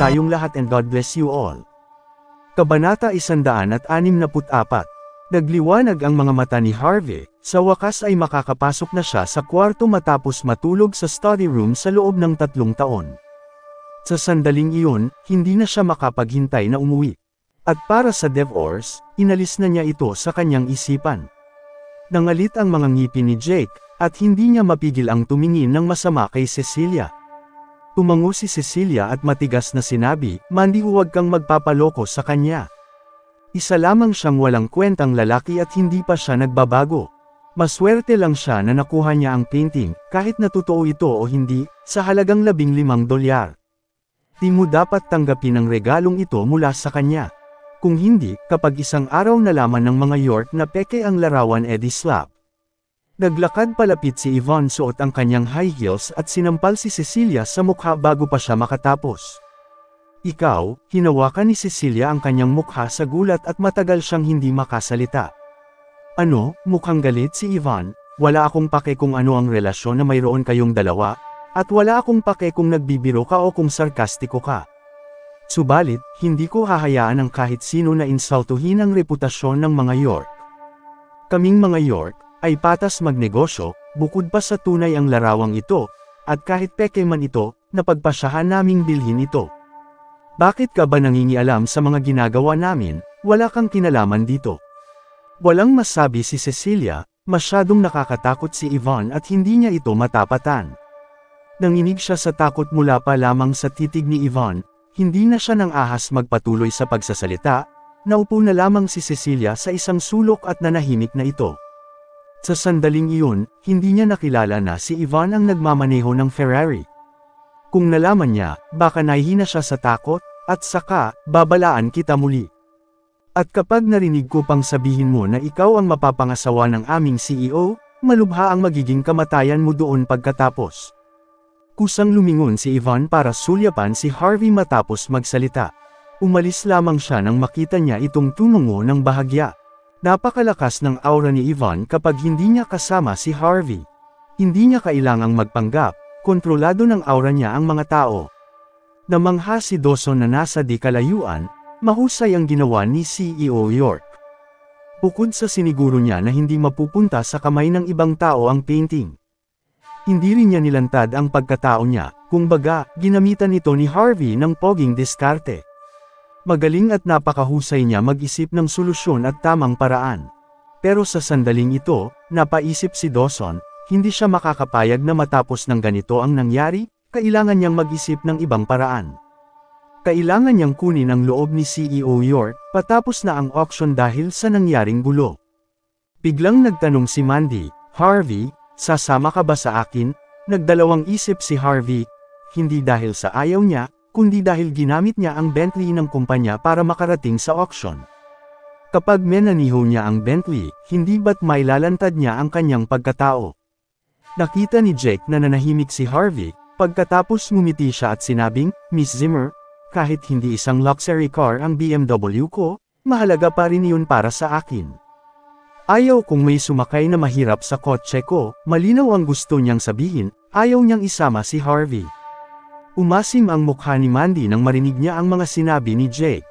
tayong lahat and God bless you all. Kabanata 164. Nagliwanag ang mga mata ni Harvey, sa wakas ay makakapasok na siya sa kwarto matapos matulog sa study room sa loob ng 3 taon. Sa sandaling iyon, hindi na siya makapaghintay na umuwi. At para sa divorce, inalis na niya ito sa kanyang isipan. Nangalit ang mga ngipin ni Jake, at hindi niya mapigil ang tumingin ng masama kay Cecilia. Tumango si Cecilia at matigas na sinabi, "Mandy, huwag kang magpapaloko sa kanya. Isa lamang siyang walang kwentang lalaki at hindi pa siya nagbabago. Maswerte lang siya na nakuha niya ang painting, kahit na totoo ito o hindi, sa halagang $15. Di mo dapat tanggapin ang regalong ito mula sa kanya. Kung hindi, kapag isang araw nalaman ng mga York na peke ang larawan edi slap." Naglakad palapit si Yvonne, suot ang kanyang high heels at sinampal si Cecilia sa mukha bago pa siya makatapos. "Ikaw," hinawakan ni Cecilia ang kanyang mukha sa gulat at matagal siyang hindi makasalita. "Ano?" Mukhang galit si Yvonne. "Wala akong pake kung ano ang relasyon na mayroon kayong dalawa, at wala akong pake kung nagbibiro ka o kung sarkastiko ka. Subalit, hindi ko hahayaan ang kahit sino na insultuhin ang reputasyon ng mga York. Kaming mga York ay patas magnegosyo, bukod pa sa tunay ang larawang ito, at kahit peke man ito, napagpasyahan naming bilhin ito. Bakit ka ba nangingialam sa mga ginagawa namin? Wala kang kinalaman dito." Walang masabi si Cecilia, masyadong nakakatakot si Yvonne at hindi niya ito matapatan. Nanginig siya sa takot mula pa lamang sa titig ni Yvonne. Hindi na siya nang ahas magpatuloy sa pagsasalita, naupo na lamang si Cecilia sa isang sulok at nanahimik na ito. Sa sandaling iyon, hindi niya nakilala na si Yvonne ang nagmamaneho ng Ferrari. Kung nalaman niya, baka nahihina siya sa takot, at saka, babalaan kita muli. At kapag narinig ko pang sabihin mo na ikaw ang mapapangasawa ng aming CEO, malubha ang magiging kamatayan mo doon pagkatapos. Kusang lumingon si Yvonne para sulyapan si Harvey matapos magsalita. Umalis lamang siya nang makita niya itong tumungo ng bahagya. Napakalakas ng aura ni Yvonne kapag hindi niya kasama si Harvey. Hindi niya kailangang magpanggap, kontrolado ng aura niya ang mga tao. Namangha si Dawson na nasa di kalayuan, mahusay ang ginawa ni CEO York. Bukod sa siniguro niya na hindi mapupunta sa kamay ng ibang tao ang painting. Hindi rin niya nilantad ang pagkatao niya, kumbaga, ginamitan ito ni Harvey ng poging diskarte. Magaling at napakahusay niya mag-isip ng solusyon at tamang paraan. Pero sa sandaling ito, napaisip si Dawson, hindi siya makakapayag na matapos ng ganito ang nangyari, kailangan niyang mag-isip ng ibang paraan. Kailangan niyang kunin ang loob ni CEO York, patapos na ang auction dahil sa nangyaring gulo. Biglang nagtanong si Mandy, "Harvey, sasama ka ba sa akin?" Nagdalawang isip si Harvey, hindi dahil sa ayaw niya, kundi dahil ginamit niya ang Bentley ng kumpanya para makarating sa auction. Kapag menaniho niya ang Bentley, hindi ba't mailalantad niya ang kanyang pagkatao? Nakita ni Jake na nanahimik si Harvey, pagkatapos ngumiti siya at sinabing, "Miss Zimmer, kahit hindi isang luxury car ang BMW ko, mahalaga pa rin iyon para sa akin. Ayaw kong may sumakay na mahirap sa kotse ko." Malinaw ang gusto niyang sabihin, ayaw niyang isama si Harvey. Umasim ang mukha ni Mandy nang marinig niya ang mga sinabi ni Jake.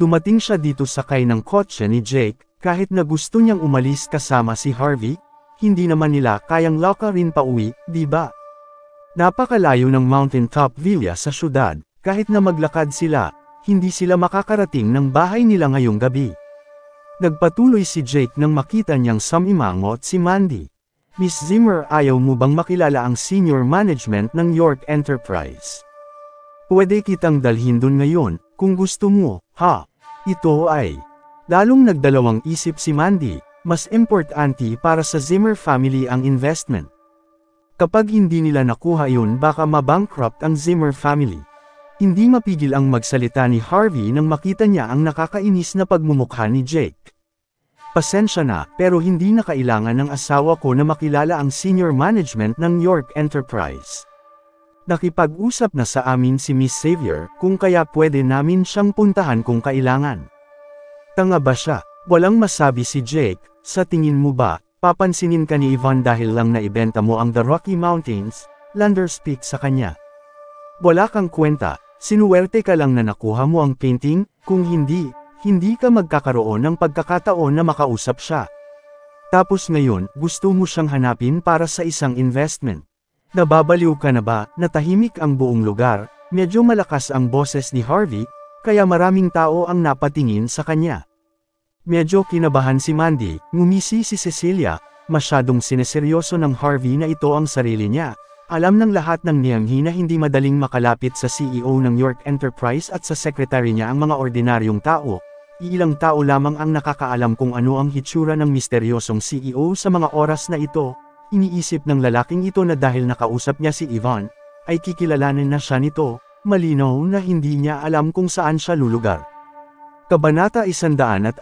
Dumating siya dito sakay ng kotse ni Jake, kahit na gusto niyang umalis kasama si Harvey, hindi naman nila kayang lakarin pa uwi, di ba? Napakalayo ng mountaintop villa sa syudad, kahit na maglakad sila, hindi sila makakarating ng bahay nila ngayong gabi. Nagpatuloy si Jake nang makita niyang samimangot si Mandy. "Miss Zimmer, ayaw mo bang makilala ang senior management ng York Enterprise? Pwede kitang dalhin dun ngayon, kung gusto mo, ha?" Ito ay. Lalong nagdalawang isip si Mandy, mas importante para sa Zimmer family ang investment. Kapag hindi nila nakuha yun baka mabankrupt ang Zimmer family. Hindi mapigil ang magsalita ni Harvey nang makita niya ang nakakainis na pagmumukha ni Jake. "Pasensya na, pero hindi na kailangan ng asawa ko na makilala ang senior management ng York Enterprise. Nakipag-usap na sa amin si Miss Xavier, kung kaya pwede namin siyang puntahan kung kailangan." Tanga ba siya? Walang masabi si Jake. "Sa tingin mo ba, papansinin ka ni Yvonne dahil lang naibenta mo ang The Rocky Mountains?" Lander speak sa kanya. "Wala kang kwenta." Sinuwerte ka lang na nakuha mo ang painting, kung hindi, hindi ka magkakaroon ng pagkakataon na makausap siya. Tapos ngayon, gusto mo siyang hanapin para sa isang investment. Nababaliw ka na ba, na tahimik ang buong lugar, medyo malakas ang boses ni Harvey, kaya maraming tao ang napatingin sa kanya. Medyo kinabahan si Mandy, ngumisi si Cecilia, masyadong sineseryoso ng Harvey na ito ang sarili niya. Alam ng lahat ng Nianghi na hindi madaling makalapit sa CEO ng York Enterprise at sa secretary niya ang mga ordinaryong tao. Ilang tao lamang ang nakakaalam kung ano ang hitsura ng misteryosong CEO sa mga oras na ito. Iniisip ng lalaking ito na dahil nakausap niya si Ivan, ay kikilalanin na siya nito, malinaw na hindi niya alam kung saan siya lulugar. Kabanata 165.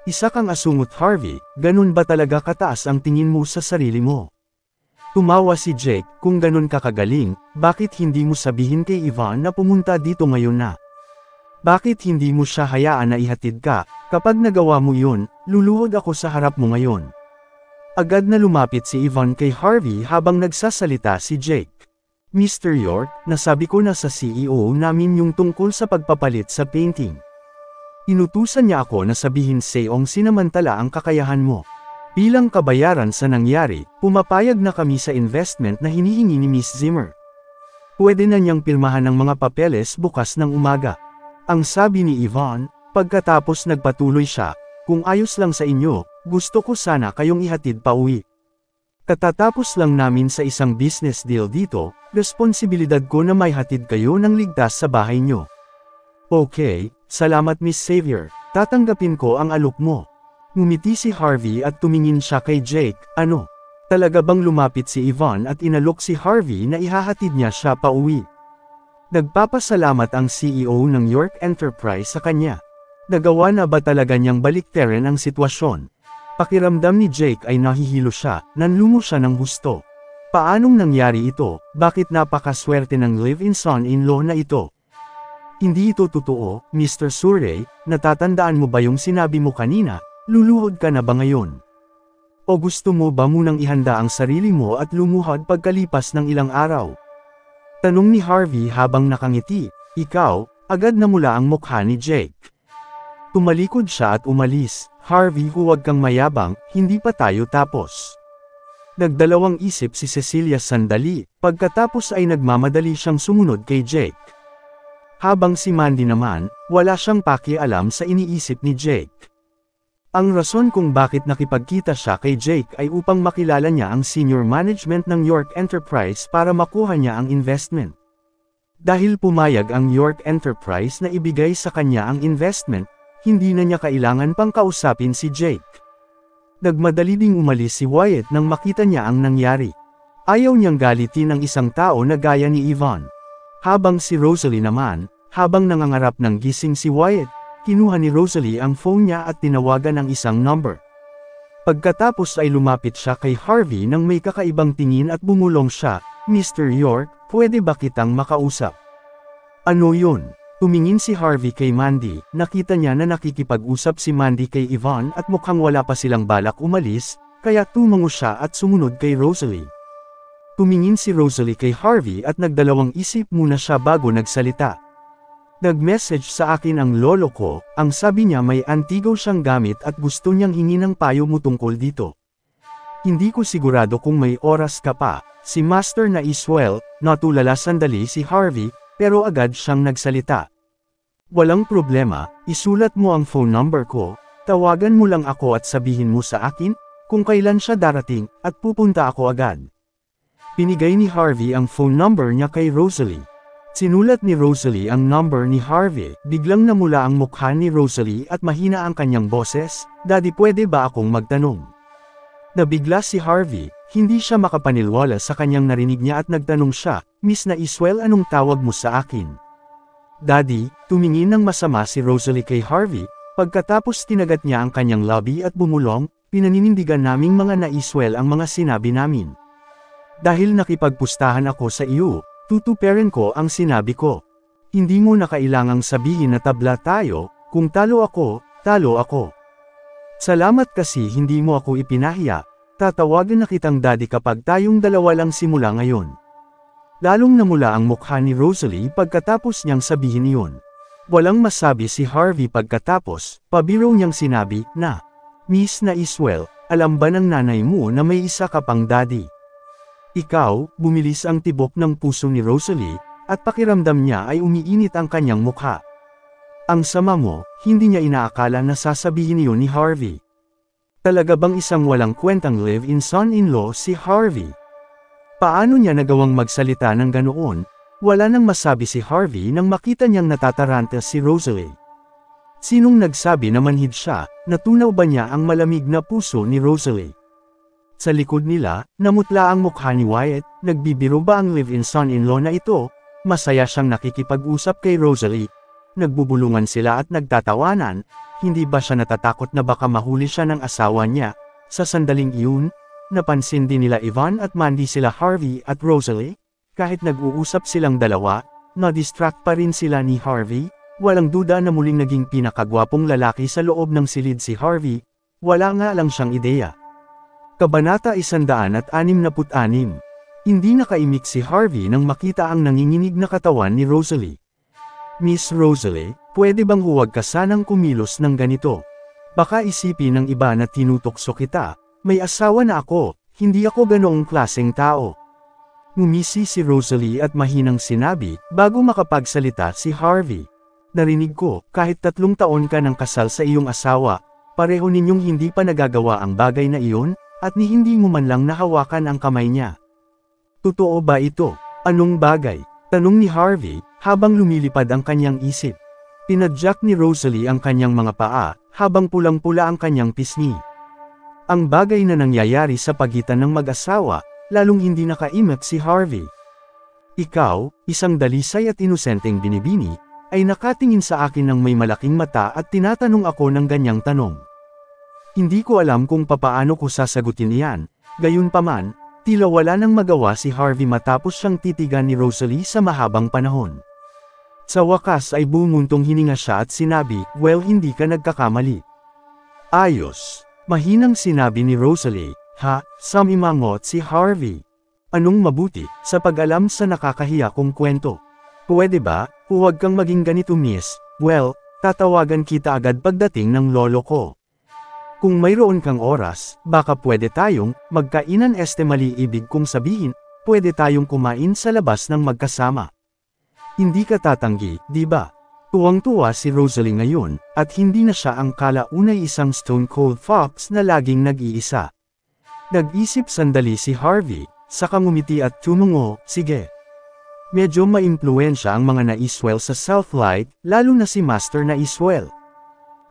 Isa kang asungot Harvey, ganun ba talaga kataas ang tingin mo sa sarili mo? Tumawa si Jake, kung ganun ka kagaling, bakit hindi mo sabihin kay Ivan na pumunta dito ngayon na? Bakit hindi mo siya hayaan na ihatid ka? Kapag nagawa mo yun, luluhod ako sa harap mo ngayon. Agad na lumapit si Ivan kay Harvey habang nagsasalita si Jake. Mr. York, nasabi ko na sa CEO namin yung tungkol sa pagpapalit sa painting. Inutusan niya ako na sabihin sa'yong sinamantala ang kakayahan mo. Bilang kabayaran sa nangyari, pumapayag na kami sa investment na hinihingi ni Miss Zimmer. Pwede na niyang pirmahan ng mga papeles bukas ng umaga. Ang sabi ni Ivan, pagkatapos nagpatuloy siya, kung ayos lang sa inyo, gusto ko sana kayong ihatid pa uwi. Katatapos lang namin sa isang business deal dito, responsibilidad ko na may hatid kayo ng ligtas sa bahay nyo. Okay, salamat Miss Xavier, tatanggapin ko ang alok mo. Ngumiti si Harvey at tumingin siya kay Jake, ano? Talaga bang lumapit si Ivan at inalok si Harvey na ihahatid niya siya pa uwi? Nagpapasalamat ang CEO ng York Enterprise sa kanya. Nagawa na ba talaga niyang baliktarin ang sitwasyon? Pakiramdam ni Jake ay nahihilo siya, nanlumo siya ng husto. Paanong nangyari ito? Bakit napakaswerte ng live-in son-in-law na ito? Hindi ito totoo, Mr. Surrey, natatandaan mo ba yung sinabi mo kanina? Luluhod ka na ba ngayon? O gusto mo ba munang ihanda ang sarili mo at lumuhod pagkalipas ng ilang araw? Tanong ni Harvey habang nakangiti. Ikaw, agad namula ang mukha ni Jake. Tumalikod siya at umalis. Harvey, huwag kang mayabang, hindi pa tayo tapos. Nagdalawang isip si Cecilia sandali, pagkatapos ay nagmamadali siyang sumunod kay Jake. Habang si Mandy naman, wala siyang pakialam sa iniisip ni Jake. Ang rason kung bakit nakipagkita siya kay Jake ay upang makilala niya ang senior management ng York Enterprise para makuha niya ang investment. Dahil pumayag ang York Enterprise na ibigay sa kanya ang investment, hindi na niya kailangan pang kausapin si Jake. Nagmadali ding umalis si Wyatt nang makita niya ang nangyari. Ayaw niyang galitin ang isang tao na gaya ni Ivan. Habang si Rosalie naman, habang nangangarap ng gising si Wyatt, kinuha ni Rosalie ang phone niya at tinawagan ang isang number. Pagkatapos ay lumapit siya kay Harvey nang may kakaibang tingin at bumulong siya, Mr. York, pwede ba kitang makausap? Ano yun? Tumingin si Harvey kay Mandy, nakita niya na nakikipag-usap si Mandy kay Ivan at mukhang wala pa silang balak umalis, kaya tumango siya at sumunod kay Rosalie. Tumingin si Rosalie kay Harvey at nagdalawang isip muna siya bago nagsalita. Nag-message sa akin ang lolo ko, ang sabi niya may antigo siyang gamit at gusto niyang hingi ng payo mo tungkol dito. Hindi ko sigurado kung may oras ka pa, si Master na Iswell, natulala sandali si Harvey, pero agad siyang nagsalita. Walang problema, isulat mo ang phone number ko, tawagan mo lang ako at sabihin mo sa akin, kung kailan siya darating, at pupunta ako agad. Pinigay ni Harvey ang phone number niya kay Rosalie. Sinulat ni Rosalie ang number ni Harvey, biglang namula ang mukha ni Rosalie at mahina ang kanyang boses, Daddy pwede ba akong magtanong? Nabigla si Harvey, hindi siya makapanilwala sa kanyang narinig niya at nagtanong siya, Miss na Iswell anong tawag mo sa akin? Daddy, tumingin ng masama si Rosalie kay Harvey, pagkatapos tinagat niya ang kanyang labi at bumulong, pinaninindigan naming mga naiswell ang mga sinabi namin. Dahil nakipagpustahan ako sa iyo, tutuperin ko ang sinabi ko. Hindi mo na kailangang sabihin na tabla tayo, kung talo ako, talo ako. Salamat kasi hindi mo ako ipinahiya, tatawagan na kitang daddy kapag tayong dalawa lang simula ngayon. Lalong namula ang mukha ni Rosalie pagkatapos niyang sabihin iyon. Walang masabi si Harvey pagkatapos, pabiro niyang sinabi na, "Miss na Iswell, alam ba ng nanay mo na may isa ka pang daddy?" Ikaw, bumilis ang tibok ng puso ni Rosalie, at pakiramdam niya ay umiinit ang kanyang mukha. Ang sama mo, hindi niya inaakala na sasabihin iyon ni Harvey. Talaga bang isang walang kwentang live-in son-in-law si Harvey? Paano niya nagawang magsalita ng ganoon? Wala nang masabi si Harvey nang makita niyang natataranta si Rosalie. Sinong nagsabi na manhid siya, natunaw ba niya ang malamig na puso ni Rosalie? Sa likod nila, namutla ang mukha ni Wyatt, nagbibiro ba ang live-in son-in-law na ito? Masaya siyang nakikipag-usap kay Rosalie. Nagbubulungan sila at nagtatawanan, hindi ba siya natatakot na baka mahuli siya ng asawa niya? Sa sandaling iyon, napansin din nila Yvonne at Mandy sila Harvey at Rosalie. Kahit nag-uusap silang dalawa, na-distract pa rin sila ni Harvey. Walang duda na muling naging pinakagwapong lalaki sa loob ng silid si Harvey. Wala nga lang siyang ideya. Kabanata 166. Hindi nakaimik si Harvey nang makita ang nanginginig na katawan ni Rosalie. "Miss Rosalie, pwede bang huwag ka sanang kumilos ng ganito? Baka isipin ng iba na tinutokso kita. May asawa na ako, hindi ako ganoong klaseng tao." Ngumisi si Rosalie at mahinang sinabi, bago makapagsalita si Harvey. "Narinig ko, kahit 3 taon ka ng kasal sa iyong asawa, pareho ninyong hindi pa nagagawa ang bagay na iyon, at ni hindi mo man lang nahawakan ang kamay niya. Totoo ba ito? Anong bagay?" Tanong ni Harvey, habang lumilipad ang kanyang isip. Pinadyak ni Rosalie ang kanyang mga paa, habang pulang-pula ang kanyang pisngi. Ang bagay na nangyayari sa pagitan ng mag-asawa, lalong hindi nakaimak si Harvey. "Ikaw, isang dalisay at inosenteng binibini, ay nakatingin sa akin ng may malaking mata at tinatanong ako ng ganyang tanong. Hindi ko alam kung papaano ko sasagutin iyan." Gayunpaman, tila wala nang magawa si Harvey matapos siyang titigan ni Rosalie sa mahabang panahon. Sa wakas ay bumuntong hininga siya at sinabi, "Well, hindi ka nagkakamali." "Ayos," mahinang sinabi ni Rosalie. "Ha?" Samimangot si Harvey. "Anong mabuti, sa pag-alam sa nakakahiya kong kwento? Pwede ba, huwag kang maging ganito miss? Well, tatawagan kita agad pagdating ng lolo ko. Kung mayroon kang oras, baka pwede tayong magkainan." Mali ibig kong sabihin, pwede tayong kumain sa labas ng magkasama. Hindi ka tatanggi, di ba? Tuwang-tuwa si Rosalie ngayon, at hindi na siya ang kalaunay isang stone-cold fox na laging nag-iisa. Nag-isip sandali si Harvey, saka ngumiti at tumungo, "Sige." Medyo maimpluwensya ang mga na-Iswell sa Southlight, lalo na si Master na Iswell.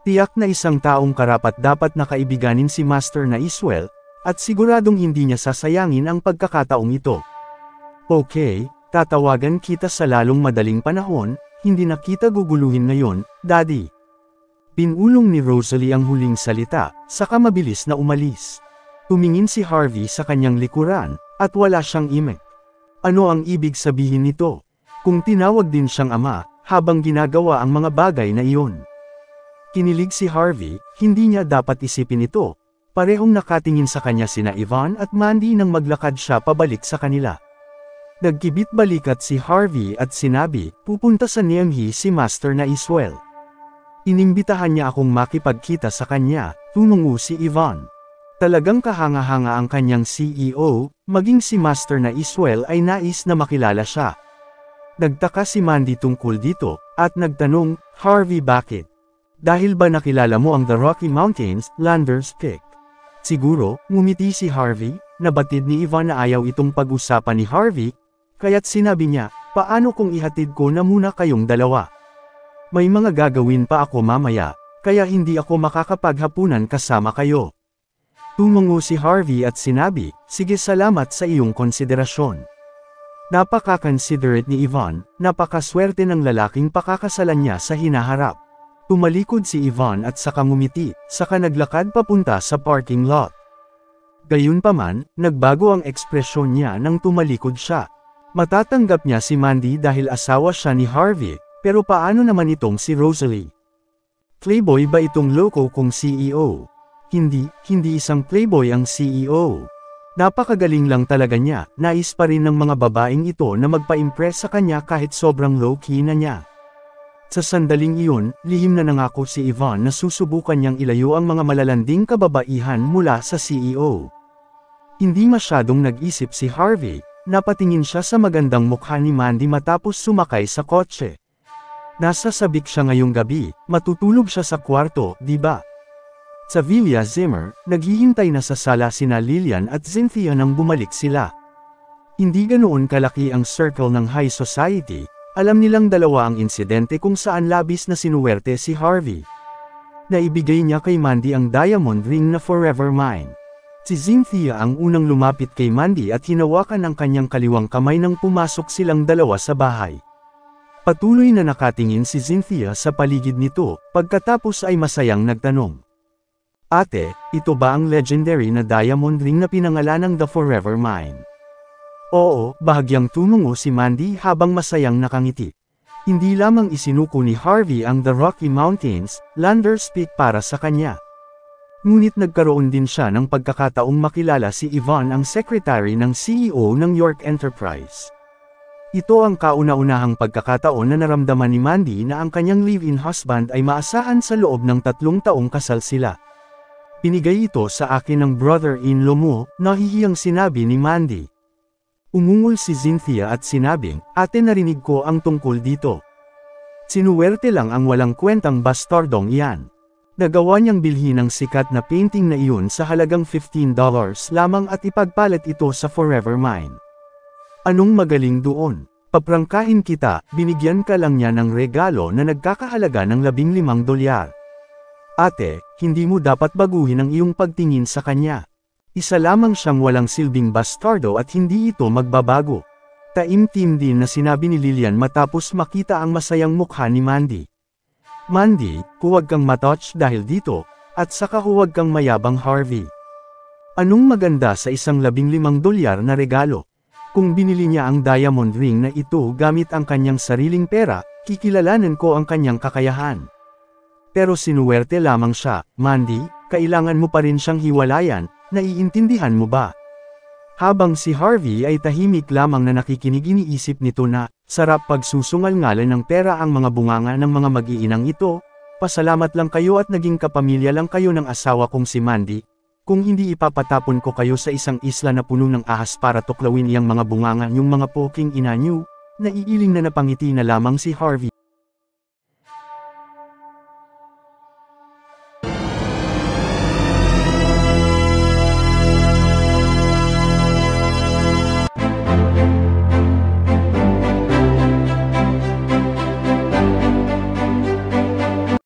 Tiyak na isang taong karapat-dapat na kaibiganin si Master na Iswell, at siguradong hindi niya sasayangin ang pagkakataong ito. "Okay, tatawagan kita sa lalong madaling panahon, hindi na kita guguluhin ngayon, Daddy." Pinulong ni Rosalie ang huling salita, saka mabilis na umalis. Tumingin si Harvey sa kanyang likuran, at wala siyang imek. Ano ang ibig sabihin nito? Kung tinawag din siyang ama, habang ginagawa ang mga bagay na iyon. Kinilig si Harvey, hindi niya dapat isipin ito. Parehong nakatingin sa kanya sina Yvonne at Mandy nang maglakad siya pabalik sa kanila. Nagkibit balikat si Harvey at sinabi, "Pupunta sa Niamhi si Master na Iswell. Inimbitahan niya akong makipagkita sa kanya." Tumungo si Yvonne. Talagang kahanga-hanga ang kanyang CEO, maging si Master na Iswell ay nais na makilala siya. Nagtaka si Mandy tungkol dito, at nagtanong, "Harvey, bakit? Dahil ba nakilala mo ang The Rocky Mountains, Landers Peak?" Siguro, ngumiti si Harvey, nabatid ni Yvonne na ayaw itong pag-usapan ni Harvey, kaya't sinabi niya, "Paano kung ihatid ko na muna kayong dalawa? May mga gagawin pa ako mamaya, kaya hindi ako makakapaghapunan kasama kayo." Tumungo si Harvey at sinabi, "Sige, salamat sa iyong konsiderasyon." Napaka-considerate ni Yvonne, napakaswerte ng lalaking pakakasalan niya sa hinaharap. Tumalikod si Yvonne at saka ngumiti, saka naglakad papunta sa parking lot. Gayunpaman, nagbago ang ekspresyon niya nang tumalikod siya. Matatanggap niya si Mandy dahil asawa siya ni Harvey, pero paano naman itong si Rosalie? Playboy ba itong loko kong CEO? Hindi isang playboy ang CEO. Napakagaling lang talaga niya, nais pa rin ng mga babaeng ito na magpa-impress sa kanya kahit sobrang low-key na niya. Sa sandaling iyon, lihim na nangako si Yvonne na susubukan niyang ilayo ang mga malalanding kababaihan mula sa CEO. Hindi masyadong nag-isip si Harvey, napatingin siya sa magandang mukha ni Mandy matapos sumakay sa kotse. Nasa sabik siya ngayong gabi, matutulog siya sa kwarto, di ba? Sa Villa Zimmer, naghihintay na sa sala sina Lillian at Cynthia nang bumalik sila. Hindi ganoon kalaki ang circle ng high society, alam nilang dalawa ang insidente kung saan labis na sinuwerte si Harvey. Naibigay niya kay Mandy ang diamond ring na forever mine. Si Cynthia ang unang lumapit kay Mandy at hinawakan ang kanyang kaliwang kamay nang pumasok silang dalawa sa bahay. Patuloy na nakatingin si Cynthia sa paligid nito, pagkatapos ay masayang nagtanong. Ate, ito ba ang legendary na diamond ring na pinangalanang The Forever Mine? Oo, bahagyang tumungo si Mandy habang masayang nakangiti. Hindi lamang isinuko ni Harvey ang The Rocky Mountains, Landers Peak para sa kanya. Ngunit nagkaroon din siya ng pagkakataong makilala si Yvonne ang secretary ng CEO ng York Enterprise. Ito ang kauna-unahang pagkakataon na naramdaman ni Mandy na ang kanyang live-in husband ay maasahan sa loob ng 3 taong kasal sila. Pinigay ito sa akin ng brother-in-law mo, nahihiyang sinabi ni Mandy. Umungol si Cynthia at sinabing, ate narinig ko ang tungkol dito. Sinuwerte lang ang walang kwentang bastardong iyan. Nagawa niyang bilhin ang sikat na painting na iyon sa halagang $15 lamang at ipagpalit ito sa Forever Mine. Anong magaling doon? Paprangkahin kita, binigyan ka lang niya ng regalo na nagkakahalaga ng $15. Ate, hindi mo dapat baguhin ang iyong pagtingin sa kanya. Isa lamang siyang walang silbing bastardo at hindi ito magbabago. Taimtim din na sinabi ni Lillian matapos makita ang masayang mukha ni Mandy. Mandy, huwag kang matouch dahil dito, at saka huwag kang mayabang Harvey. Anong maganda sa isang $15 na regalo? Kung binili niya ang diamond ring na ito gamit ang kanyang sariling pera, kikilalanin ko ang kanyang kakayahan. Pero sinuwerte lamang siya, Mandy, kailangan mo pa rin siyang hiwalayan, naiintindihan mo ba? Habang si Harvey ay tahimik lamang na nakikinig iniisip nito na, sarap pagsusungal-ngalan ng pera ang mga bunganga ng mga mag-iinang ito, pasalamat lang kayo at naging kapamilya lang kayo ng asawa kong si Mandy, kung hindi ipapatapon ko kayo sa isang isla na puno ng ahas para tuklawin iyang mga bunganga yung mga poking ina niyo, naiiling na napangiti na lamang si Harvey.